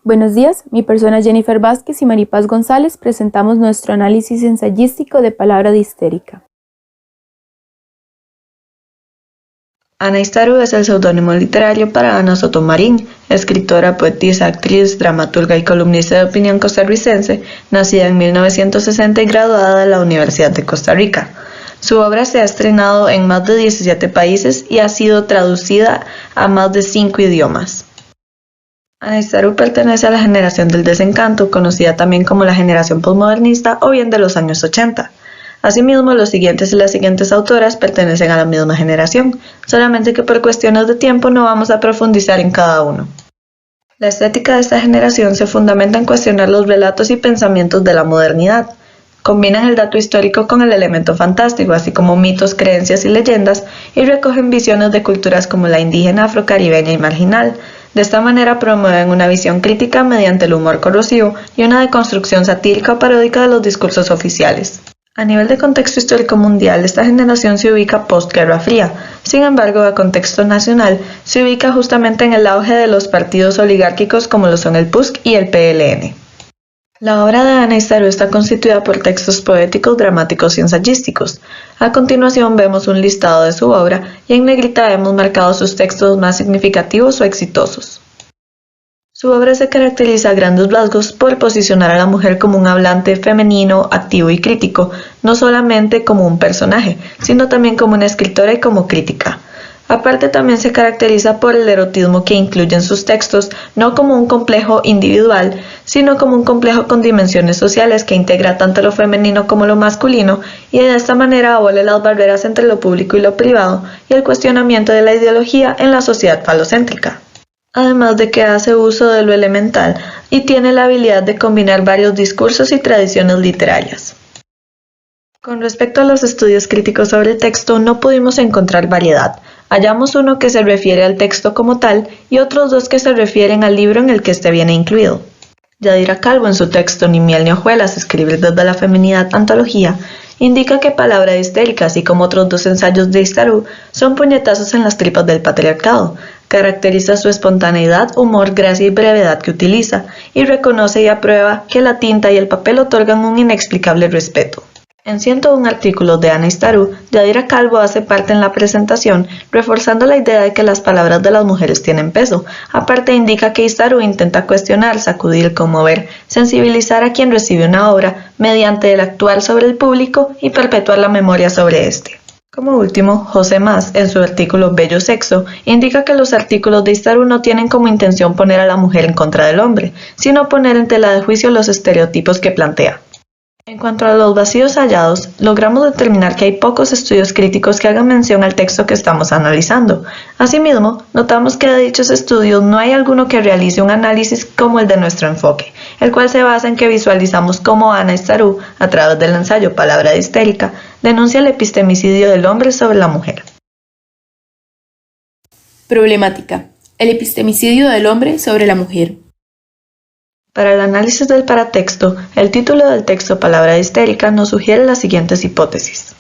Buenos días, mi persona Jennifer Vázquez y Maripaz González presentamos nuestro análisis ensayístico de palabra de histérica. Ana Estaru es el seudónimo literario para Ana Sotomarín, escritora, poetisa, actriz, dramaturga y columnista de opinión costarricense, nacida en 1960 y graduada de la Universidad de Costa Rica. Su obra se ha estrenado en más de 17 países y ha sido traducida a más de 5 idiomas. Ana Estaru pertenece a la generación del desencanto, conocida también como la generación posmodernista o bien de los años 80. Asimismo, los siguientes y las siguientes autoras pertenecen a la misma generación, solamente que por cuestiones de tiempo no vamos a profundizar en cada uno. La estética de esta generación se fundamenta en cuestionar los relatos y pensamientos de la modernidad. Combinan el dato histórico con el elemento fantástico, así como mitos, creencias y leyendas, y recogen visiones de culturas como la indígena, afrocaribeña y marginal. De esta manera promueven una visión crítica mediante el humor corrosivo y una deconstrucción satírica o paródica de los discursos oficiales. A nivel de contexto histórico mundial, esta generación se ubica post-Guerra Fría. Sin embargo, a contexto nacional, se ubica justamente en el auge de los partidos oligárquicos como lo son el PUSC y el PLN. La obra de Ana Estaru está constituida por textos poéticos, dramáticos y ensayísticos. A continuación vemos un listado de su obra y en negrita hemos marcado sus textos más significativos o exitosos. Su obra se caracteriza a grandes rasgos por posicionar a la mujer como un hablante femenino, activo y crítico, no solamente como un personaje, sino también como una escritora y como crítica. Aparte también se caracteriza por el erotismo que incluye en sus textos, no como un complejo individual, sino como un complejo con dimensiones sociales que integra tanto lo femenino como lo masculino y de esta manera abole las barreras entre lo público y lo privado y el cuestionamiento de la ideología en la sociedad falocéntrica. Además de que hace uso de lo elemental y tiene la habilidad de combinar varios discursos y tradiciones literarias. Con respecto a los estudios críticos sobre el texto, no pudimos encontrar variedad. Hallamos uno que se refiere al texto como tal y otros dos que se refieren al libro en el que este viene incluido. Yadira Calvo, en su texto Ni miel ni hojuelas, escribir desde la feminidad, antología, indica que Palabra de histérica, así como otros dos ensayos de Estaru, son puñetazos en las tripas del patriarcado. Caracteriza su espontaneidad, humor, gracia y brevedad que utiliza, y reconoce y aprueba que la tinta y el papel otorgan un inexplicable respeto. En 101 artículos de Ana Estaru, Yadira Calvo hace parte en la presentación, reforzando la idea de que las palabras de las mujeres tienen peso. Aparte indica que Estaru intenta cuestionar, sacudir, conmover, sensibilizar a quien recibe una obra, mediante el actuar sobre el público y perpetuar la memoria sobre este. Como último, José Mas, en su artículo Bello Sexo, indica que los artículos de Estaru no tienen como intención poner a la mujer en contra del hombre, sino poner en tela de juicio los estereotipos que plantea. En cuanto a los vacíos hallados, logramos determinar que hay pocos estudios críticos que hagan mención al texto que estamos analizando. Asimismo, notamos que de dichos estudios no hay alguno que realice un análisis como el de nuestro enfoque, el cual se basa en que visualizamos cómo Ana Estaru, a través del ensayo Palabra de histérica, denuncia el epistemicidio del hombre sobre la mujer. Problemática: el epistemicidio del hombre sobre la mujer. Para el análisis del paratexto, el título del texto Palabra de histérica nos sugiere las siguientes hipótesis.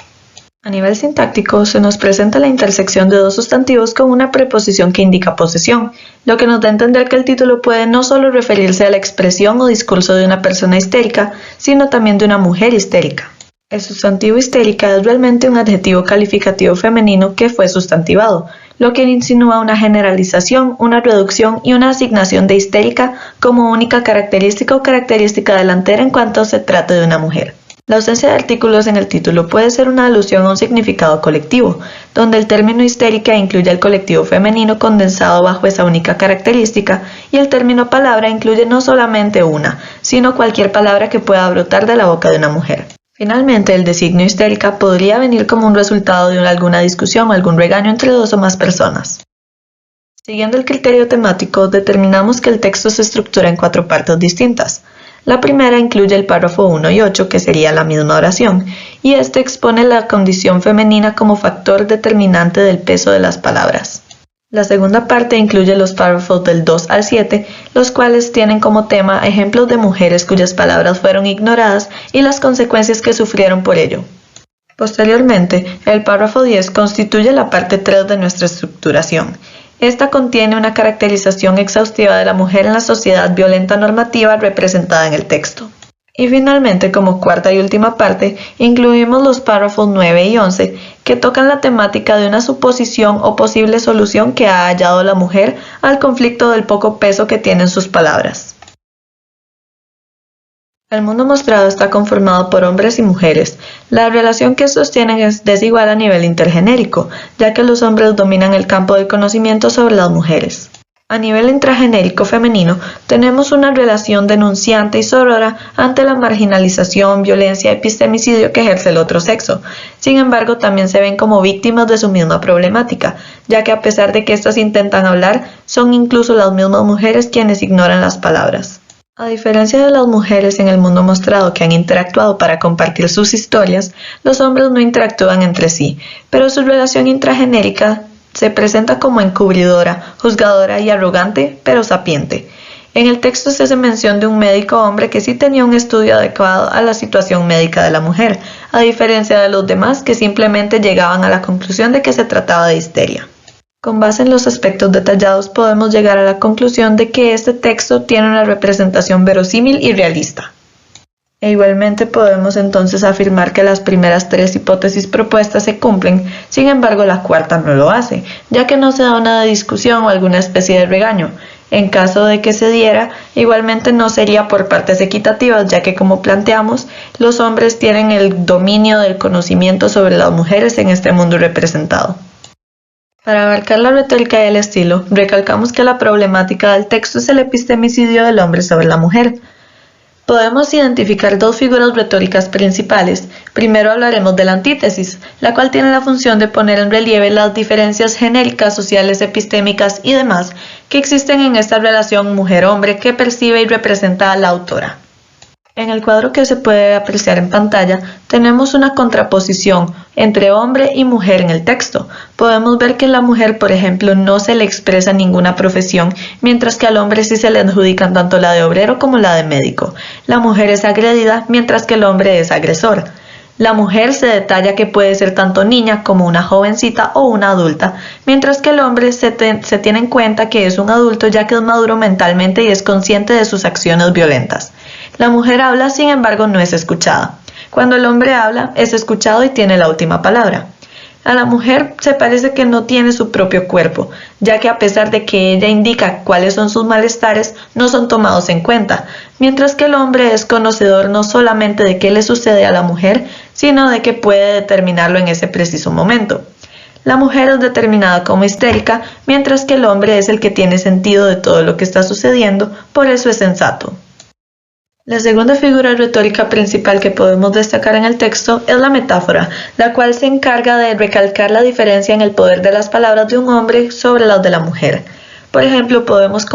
A nivel sintáctico, se nos presenta la intersección de dos sustantivos con una preposición que indica posesión, lo que nos da a entender que el título puede no solo referirse a la expresión o discurso de una persona histérica, sino también de una mujer histérica. El sustantivo histérica es realmente un adjetivo calificativo femenino que fue sustantivado, lo que insinúa una generalización, una reducción y una asignación de histérica como única característica o característica delantera en cuanto se trate de una mujer. La ausencia de artículos en el título puede ser una alusión a un significado colectivo, donde el término histérica incluye al colectivo femenino condensado bajo esa única característica y el término palabra incluye no solamente una, sino cualquier palabra que pueda brotar de la boca de una mujer. Finalmente, el designio histérica podría venir como un resultado de alguna discusión o algún regaño entre dos o más personas. Siguiendo el criterio temático, determinamos que el texto se estructura en 4 partes distintas. La primera incluye el párrafo 1 y 8, que sería la misma oración, y este expone la condición femenina como factor determinante del peso de las palabras. La segunda parte incluye los párrafos del 2 al 7, los cuales tienen como tema ejemplos de mujeres cuyas palabras fueron ignoradas y las consecuencias que sufrieron por ello. Posteriormente, el párrafo 10 constituye la parte 3 de nuestra estructuración. Esta contiene una caracterización exhaustiva de la mujer en la sociedad violenta normativa representada en el texto. Y finalmente, como cuarta y última parte, incluimos los párrafos 9 y 11, que tocan la temática de una suposición o posible solución que ha hallado la mujer al conflicto del poco peso que tienen sus palabras. El mundo mostrado está conformado por hombres y mujeres. La relación que sostienen es desigual a nivel intergenérico, ya que los hombres dominan el campo del conocimiento sobre las mujeres. A nivel intragenérico femenino, tenemos una relación denunciante y sorora ante la marginalización, violencia y epistemicidio que ejerce el otro sexo. Sin embargo, también se ven como víctimas de su misma problemática, ya que a pesar de que éstas intentan hablar, son incluso las mismas mujeres quienes ignoran las palabras. A diferencia de las mujeres en el mundo mostrado que han interactuado para compartir sus historias, los hombres no interactúan entre sí, pero su relación intragenérica se presenta como encubridora, juzgadora y arrogante, pero sapiente. En el texto se hace mención de un médico hombre que sí tenía un estudio adecuado a la situación médica de la mujer, a diferencia de los demás que simplemente llegaban a la conclusión de que se trataba de histeria. Con base en los aspectos detallados podemos llegar a la conclusión de que este texto tiene una representación verosímil y realista. E igualmente podemos entonces afirmar que las primeras tres hipótesis propuestas se cumplen, sin embargo la cuarta no lo hace, ya que no se da una discusión o alguna especie de regaño. En caso de que se diera, igualmente no sería por partes equitativas, ya que como planteamos, los hombres tienen el dominio del conocimiento sobre las mujeres en este mundo representado. Para abarcar la retórica y el estilo, recalcamos que la problemática del texto es el epistemicidio del hombre sobre la mujer. Podemos identificar dos figuras retóricas principales. Primero hablaremos de la antítesis, la cual tiene la función de poner en relieve las diferencias genéricas, sociales, epistémicas y demás que existen en esta relación mujer-hombre que percibe y representa a la autora. En el cuadro que se puede apreciar en pantalla, tenemos una contraposición entre hombre y mujer en el texto. Podemos ver que a la mujer, por ejemplo, no se le expresa ninguna profesión, mientras que al hombre sí se le adjudican tanto la de obrero como la de médico. La mujer es agredida, mientras que el hombre es agresor. La mujer se detalla que puede ser tanto niña como una jovencita o una adulta, mientras que el hombre se tiene en cuenta que es un adulto ya que es maduro mentalmente y es consciente de sus acciones violentas. La mujer habla, sin embargo, no es escuchada. Cuando el hombre habla, es escuchado y tiene la última palabra. A la mujer se parece que no tiene su propio cuerpo, ya que a pesar de que ella indica cuáles son sus malestares, no son tomados en cuenta, mientras que el hombre es conocedor no solamente de qué le sucede a la mujer, sino de que puede determinarlo en ese preciso momento. La mujer es determinada como histérica, mientras que el hombre es el que tiene sentido de todo lo que está sucediendo, por eso es sensato. La segunda figura retórica principal que podemos destacar en el texto es la metáfora, la cual se encarga de recalcar la diferencia en el poder de las palabras de un hombre sobre las de la mujer. Por ejemplo, podemos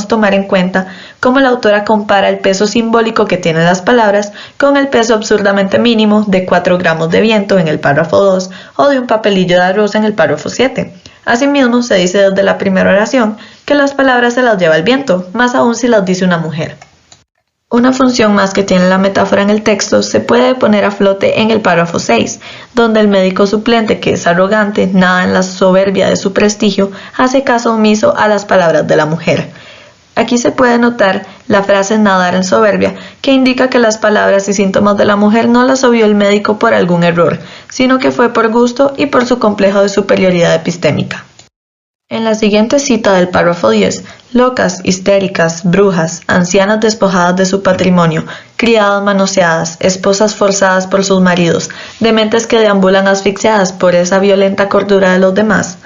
tomar en cuenta cómo la autora compara el peso simbólico que tienen las palabras con el peso absurdamente mínimo de 4 gramos de viento en el párrafo 2 o de un papelillo de arroz en el párrafo 7. Asimismo, se dice desde la primera oración que las palabras se las lleva el viento, más aún si las dice una mujer. Una función más que tiene la metáfora en el texto se puede poner a flote en el párrafo 6, donde el médico suplente, que es arrogante, nada en la soberbia de su prestigio, hace caso omiso a las palabras de la mujer. Aquí se puede notar la frase nadar en soberbia, que indica que las palabras y síntomas de la mujer no las obvió el médico por algún error, sino que fue por gusto y por su complejo de superioridad epistémica. En la siguiente cita del párrafo 10, locas, histéricas, brujas, ancianas despojadas de su patrimonio, criadas manoseadas, esposas forzadas por sus maridos, dementes que deambulan asfixiadas por esa violenta cordura de los demás,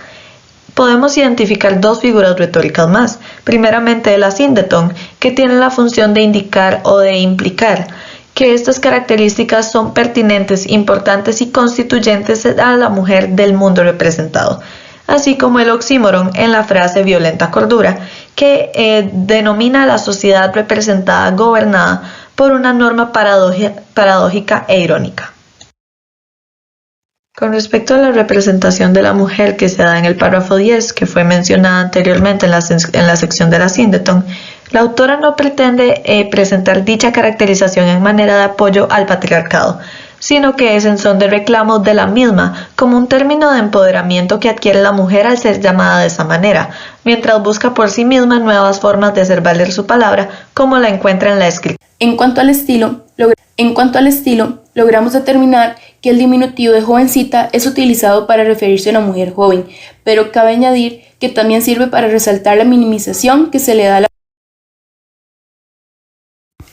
podemos identificar dos figuras retóricas más. Primeramente el asíndeton, que tiene la función de indicar o de implicar que estas características son pertinentes, importantes y constituyentes a la mujer del mundo representado, así como el oxímoron en la frase violenta cordura, que denomina a la sociedad representada gobernada por una norma paradójica e irónica. Con respecto a la representación de la mujer que se da en el párrafo 10, que fue mencionada anteriormente en la sección de la síndeton, la autora no pretende presentar dicha caracterización en manera de apoyo al patriarcado, sino que es en son de reclamo de la misma, como un término de empoderamiento que adquiere la mujer al ser llamada de esa manera, mientras busca por sí misma nuevas formas de hacer valer su palabra, como la encuentra en la escritura. En cuanto al estilo, logramos determinar que el diminutivo de jovencita es utilizado para referirse a una mujer joven, pero cabe añadir que también sirve para resaltar la minimización que se le da a la.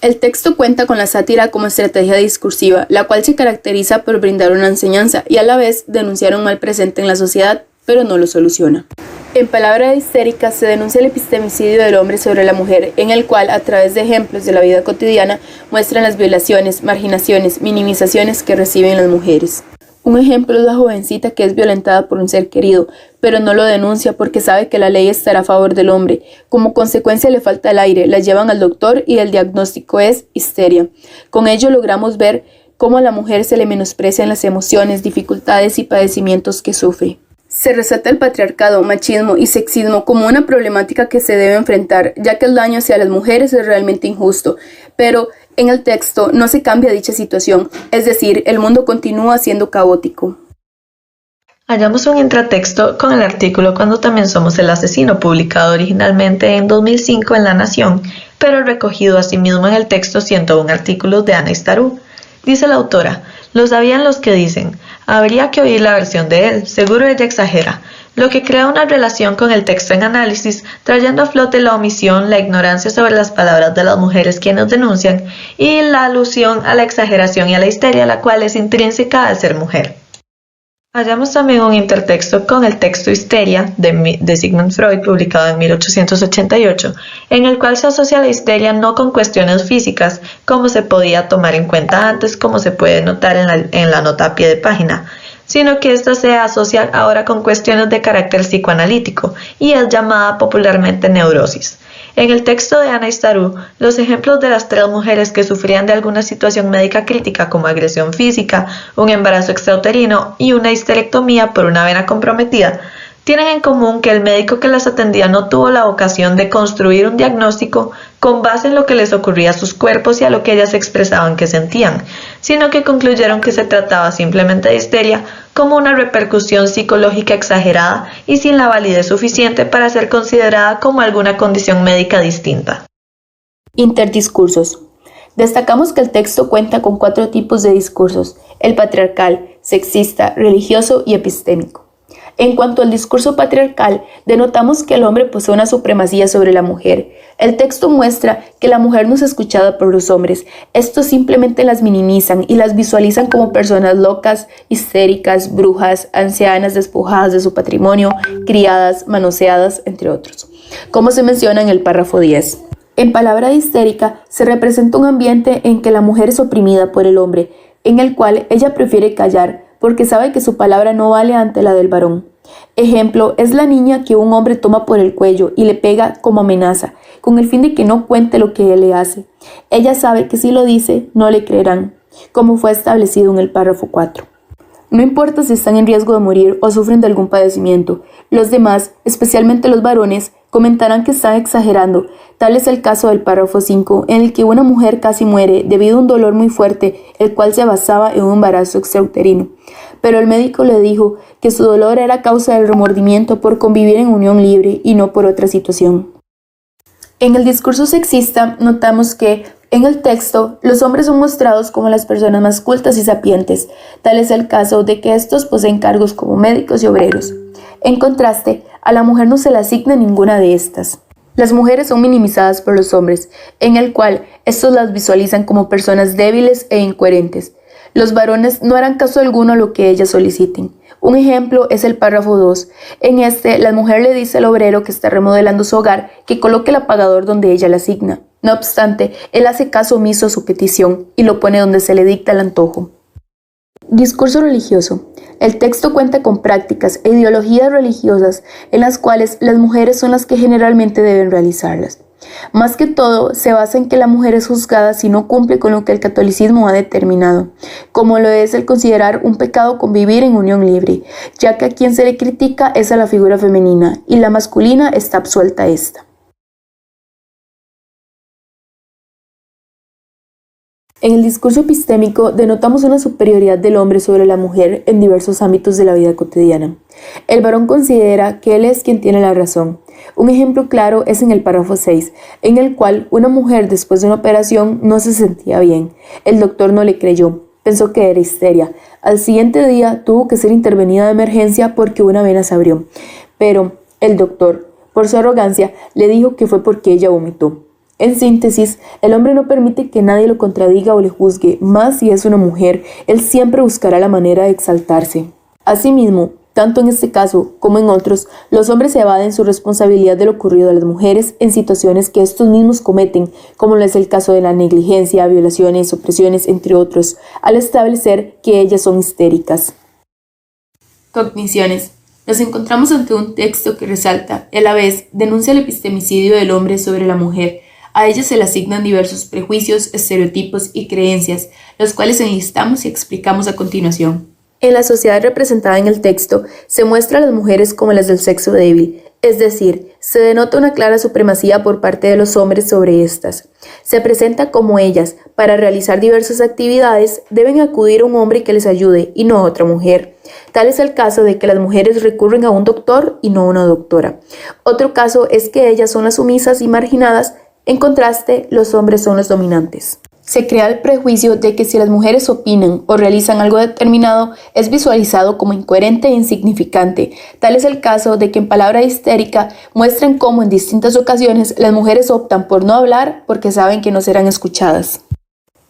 El texto cuenta con la sátira como estrategia discursiva, la cual se caracteriza por brindar una enseñanza y a la vez denunciar un mal presente en la sociedad, pero no lo soluciona. En Palabra histérica se denuncia el epistemicidio del hombre sobre la mujer, en el cual, a través de ejemplos de la vida cotidiana, muestran las violaciones, marginaciones, minimizaciones que reciben las mujeres. Un ejemplo es la jovencita que es violentada por un ser querido, pero no lo denuncia porque sabe que la ley estará a favor del hombre. Como consecuencia le falta el aire, la llevan al doctor y el diagnóstico es histeria. Con ello logramos ver cómo a la mujer se le menosprecian las emociones, dificultades y padecimientos que sufre. Se resalta el patriarcado, machismo y sexismo como una problemática que se debe enfrentar, ya que el daño hacia las mujeres es realmente injusto, pero en el texto no se cambia dicha situación, es decir, el mundo continúa siendo caótico. Hallamos un intratexto con el artículo Cuando también somos el asesino, publicado originalmente en 2005 en La Nación, pero recogido asimismo en el texto 101 artículos de Ana Istarú. Dice la autora: lo sabían los que dicen, habría que oír la versión de él, seguro ella exagera, lo que crea una relación con el texto en análisis, trayendo a flote la omisión, la ignorancia sobre las palabras de las mujeres quienes denuncian, y la alusión a la exageración y a la histeria, la cual es intrínseca al ser mujer. Hallamos también un intertexto con el texto Histeria de Sigmund Freud, publicado en 1888, en el cual se asocia la histeria no con cuestiones físicas, como se podía tomar en cuenta antes, como se puede notar en la nota a pie de página, sino que ésta se asocia ahora con cuestiones de carácter psicoanalítico y es llamada popularmente neurosis. En el texto de Ana Istarú, los ejemplos de las 3 mujeres que sufrían de alguna situación médica crítica como agresión física, un embarazo extrauterino y una histerectomía por una vena comprometida, tienen en común que el médico que las atendía no tuvo la vocación de construir un diagnóstico con base en lo que les ocurría a sus cuerpos y a lo que ellas expresaban que sentían, sino que concluyeron que se trataba simplemente de histeria como una repercusión psicológica exagerada y sin la validez suficiente para ser considerada como alguna condición médica distinta. Interdiscursos. Destacamos que el texto cuenta con 4 tipos de discursos: el patriarcal, sexista, religioso y epistémico. En cuanto al discurso patriarcal, denotamos que el hombre posee una supremacía sobre la mujer. El texto muestra que la mujer no es escuchada por los hombres. Estos simplemente las minimizan y las visualizan como personas locas, histéricas, brujas, ancianas despojadas de su patrimonio, criadas, manoseadas, entre otros, como se menciona en el párrafo 10. En Palabra histérica se representa un ambiente en que la mujer es oprimida por el hombre, en el cual ella prefiere callar, porque sabe que su palabra no vale ante la del varón. Ejemplo, es la niña que un hombre toma por el cuello y le pega como amenaza, con el fin de que no cuente lo que él le hace. Ella sabe que si lo dice, no le creerán, como fue establecido en el párrafo 4. No importa si están en riesgo de morir o sufren de algún padecimiento, los demás, especialmente los varones, comentarán que están exagerando. Tal es el caso del párrafo 5, en el que una mujer casi muere debido a un dolor muy fuerte, el cual se basaba en un embarazo extrauterino. Pero el médico le dijo que su dolor era causa del remordimiento por convivir en unión libre y no por otra situación. En el discurso sexista notamos que, en el texto, los hombres son mostrados como las personas más cultas y sapientes. Tal es el caso de que estos poseen cargos como médicos y obreros. En contraste, a la mujer no se le asigna ninguna de estas. Las mujeres son minimizadas por los hombres, en el cual estos las visualizan como personas débiles e incoherentes. Los varones no harán caso alguno a lo que ellas soliciten. Un ejemplo es el párrafo 2. En este, la mujer le dice al obrero que está remodelando su hogar que coloque el apagador donde ella le asigna. No obstante, él hace caso omiso a su petición y lo pone donde se le dicta el antojo. Discurso religioso. El texto cuenta con prácticas e ideologías religiosas en las cuales las mujeres son las que generalmente deben realizarlas. Más que todo, se basa en que la mujer es juzgada si no cumple con lo que el catolicismo ha determinado, como lo es el considerar un pecado convivir en unión libre, ya que a quien se le critica es a la figura femenina y la masculina está absuelta a esta. En el discurso epistémico denotamos una superioridad del hombre sobre la mujer en diversos ámbitos de la vida cotidiana. El varón considera que él es quien tiene la razón. Un ejemplo claro es en el párrafo 6, en el cual una mujer después de una operación no se sentía bien. El doctor no le creyó, pensó que era histeria. Al siguiente día tuvo que ser intervenida de emergencia porque una vena se abrió. Pero el doctor, por su arrogancia, le dijo que fue porque ella vomitó. En síntesis, el hombre no permite que nadie lo contradiga o le juzgue, más si es una mujer, él siempre buscará la manera de exaltarse. Asimismo, tanto en este caso como en otros, los hombres evaden su responsabilidad de lo ocurrido a las mujeres en situaciones que estos mismos cometen, como lo es el caso de la negligencia, violaciones, opresiones, entre otros, al establecer que ellas son histéricas. Cogniciones. Nos encontramos ante un texto que resalta y a la vez denuncia el epistemicidio del hombre sobre la mujer. A ella se le asignan diversos prejuicios, estereotipos y creencias, los cuales enlistamos y explicamos a continuación. En la sociedad representada en el texto, se muestra a las mujeres como las del sexo débil, es decir, se denota una clara supremacía por parte de los hombres sobre estas. Se presenta como ellas, para realizar diversas actividades, deben acudir a un hombre que les ayude y no a otra mujer. Tal es el caso de que las mujeres recurren a un doctor y no a una doctora. Otro caso es que ellas son las sumisas y marginadas. En contraste, los hombres son los dominantes. Se crea el prejuicio de que si las mujeres opinan o realizan algo determinado, es visualizado como incoherente e insignificante. Tal es el caso de que en Palabra Histérica muestran cómo en distintas ocasiones las mujeres optan por no hablar porque saben que no serán escuchadas.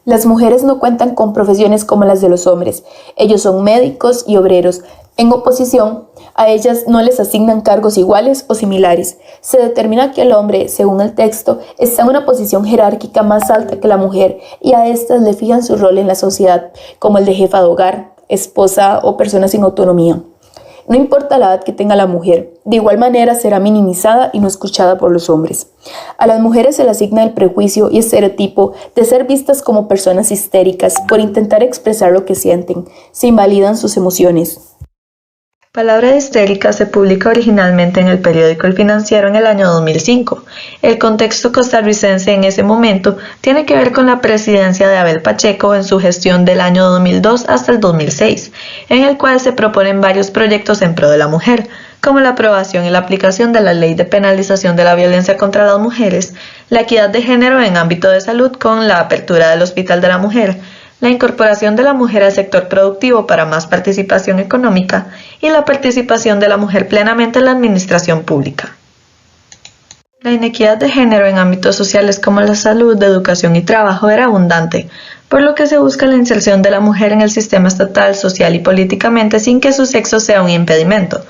Las mujeres no cuentan con profesiones como las de los hombres. Ellos son médicos y obreros. En oposición, a ellas no les asignan cargos iguales o similares. Se determina que el hombre, según el texto, está en una posición jerárquica más alta que la mujer y a estas le fijan su rol en la sociedad, como el de jefa de hogar, esposa o persona sin autonomía. No importa la edad que tenga la mujer, de igual manera será minimizada y no escuchada por los hombres. A las mujeres se le asigna el prejuicio y estereotipo de ser vistas como personas histéricas por intentar expresar lo que sienten. Se invalidan sus emociones. Palabra Histérica se publica originalmente en el periódico El Financiero en el año 2005. El contexto costarricense en ese momento tiene que ver con la presidencia de Abel Pacheco en su gestión del año 2002 hasta el 2006, en el cual se proponen varios proyectos en pro de la mujer, como la aprobación y la aplicación de la Ley de Penalización de la Violencia contra las Mujeres, la equidad de género en ámbito de salud con la apertura del Hospital de la Mujer, la incorporación de la mujer al sector productivo para más participación económica y la participación de la mujer plenamente en la administración pública. La inequidad de género en ámbitos sociales como la salud, educación y trabajo era abundante, por lo que se busca la inserción de la mujer en el sistema estatal, social y políticamente sin que su sexo sea un impedimento.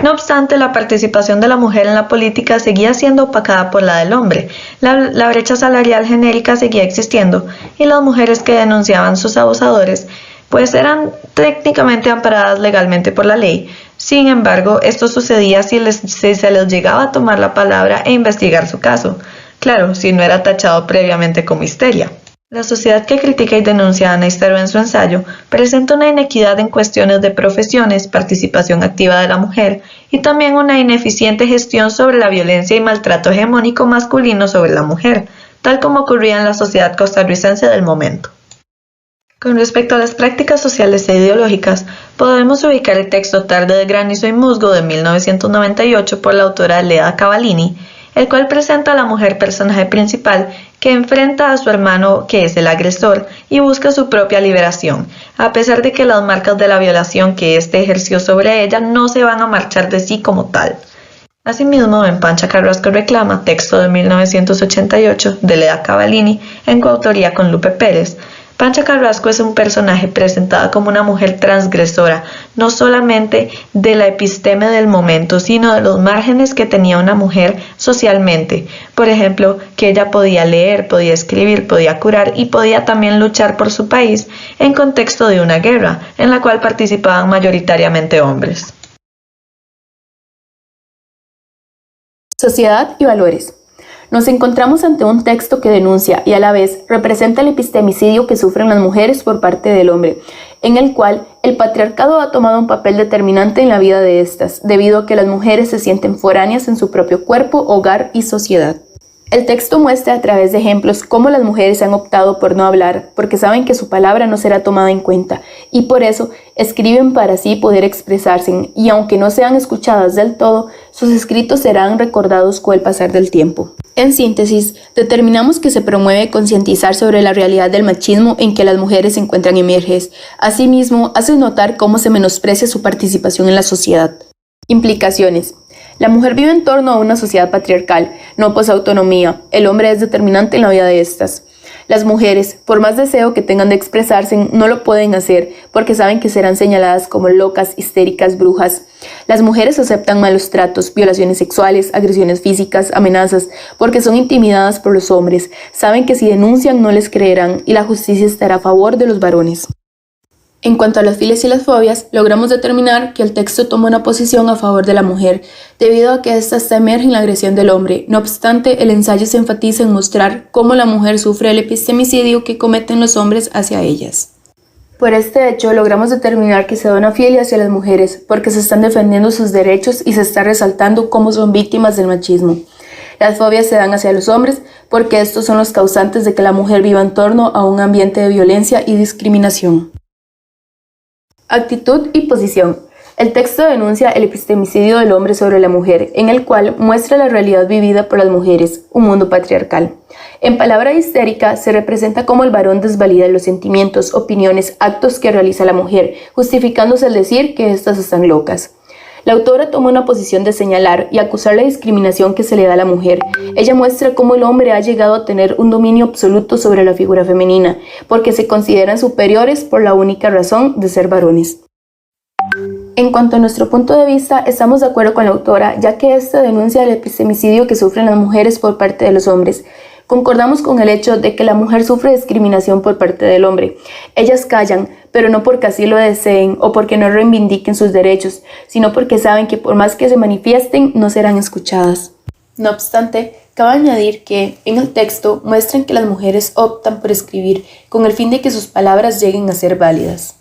No obstante, la participación de la mujer en la política seguía siendo opacada por la del hombre, la brecha salarial genérica seguía existiendo y las mujeres que denunciaban sus abusadores pues eran técnicamente amparadas legalmente por la ley. Sin embargo, esto sucedía si se les llegaba a tomar la palabra e investigar su caso. Claro, si no era tachado previamente como histeria. La sociedad que critica y denuncia a Ana Estero en su ensayo presenta una inequidad en cuestiones de profesiones, participación activa de la mujer y también una ineficiente gestión sobre la violencia y maltrato hegemónico masculino sobre la mujer, tal como ocurría en la sociedad costarricense del momento. Con respecto a las prácticas sociales e ideológicas, podemos ubicar el texto Tarde de granizo y musgo de 1998 por la autora Leda Cavallini, el cual presenta a la mujer personaje principal que enfrenta a su hermano que es el agresor y busca su propia liberación, a pesar de que las marcas de la violación que éste ejerció sobre ella no se van a marchar de sí como tal. Asimismo, en Pancha Carrasco reclama, texto de 1988 de Leda Cavallini, en coautoría con Lupe Pérez, Pancha Carrasco es un personaje presentada como una mujer transgresora, no solamente de la episteme del momento, sino de los márgenes que tenía una mujer socialmente. Por ejemplo, que ella podía leer, podía escribir, podía curar y podía también luchar por su país en contexto de una guerra, en la cual participaban mayoritariamente hombres. Sociedad y valores. Nos encontramos ante un texto que denuncia y a la vez representa el epistemicidio que sufren las mujeres por parte del hombre, en el cual el patriarcado ha tomado un papel determinante en la vida de estas, debido a que las mujeres se sienten foráneas en su propio cuerpo, hogar y sociedad. El texto muestra a través de ejemplos cómo las mujeres han optado por no hablar porque saben que su palabra no será tomada en cuenta y por eso escriben para así poder expresarse y aunque no sean escuchadas del todo, sus escritos serán recordados con el pasar del tiempo. En síntesis, determinamos que se promueve concientizar sobre la realidad del machismo en que las mujeres se encuentran inmersas. Asimismo, hace notar cómo se menosprecia su participación en la sociedad. Implicaciones. La mujer vive en torno a una sociedad patriarcal, no posee autonomía, el hombre es determinante en la vida de estas. Las mujeres, por más deseo que tengan de expresarse, no lo pueden hacer porque saben que serán señaladas como locas, histéricas, brujas. Las mujeres aceptan malos tratos, violaciones sexuales, agresiones físicas, amenazas, porque son intimidadas por los hombres. Saben que si denuncian no les creerán y la justicia estará a favor de los varones. En cuanto a las filias y las fobias, logramos determinar que el texto toma una posición a favor de la mujer, debido a que ésta está emerge en la agresión del hombre. No obstante, el ensayo se enfatiza en mostrar cómo la mujer sufre el epistemicidio que cometen los hombres hacia ellas. Por este hecho, logramos determinar que se da una filia hacia las mujeres, porque se están defendiendo sus derechos y se está resaltando cómo son víctimas del machismo. Las fobias se dan hacia los hombres, porque estos son los causantes de que la mujer viva en torno a un ambiente de violencia y discriminación. Actitud y posición. El texto denuncia el epistemicidio del hombre sobre la mujer, en el cual muestra la realidad vivida por las mujeres, un mundo patriarcal. En palabra histérica se representa cómo el varón desvalida los sentimientos, opiniones, actos que realiza la mujer, justificándose al decir que éstas están locas. La autora toma una posición de señalar y acusar la discriminación que se le da a la mujer. Ella muestra cómo el hombre ha llegado a tener un dominio absoluto sobre la figura femenina, porque se consideran superiores por la única razón de ser varones. En cuanto a nuestro punto de vista, estamos de acuerdo con la autora, ya que esta denuncia el epistemicidio que sufren las mujeres por parte de los hombres. Concordamos con el hecho de que la mujer sufre discriminación por parte del hombre. Ellas callan, pero no porque así lo deseen o porque no reivindiquen sus derechos, sino porque saben que por más que se manifiesten, no serán escuchadas. No obstante, cabe añadir que, en el texto, muestran que las mujeres optan por escribir con el fin de que sus palabras lleguen a ser válidas.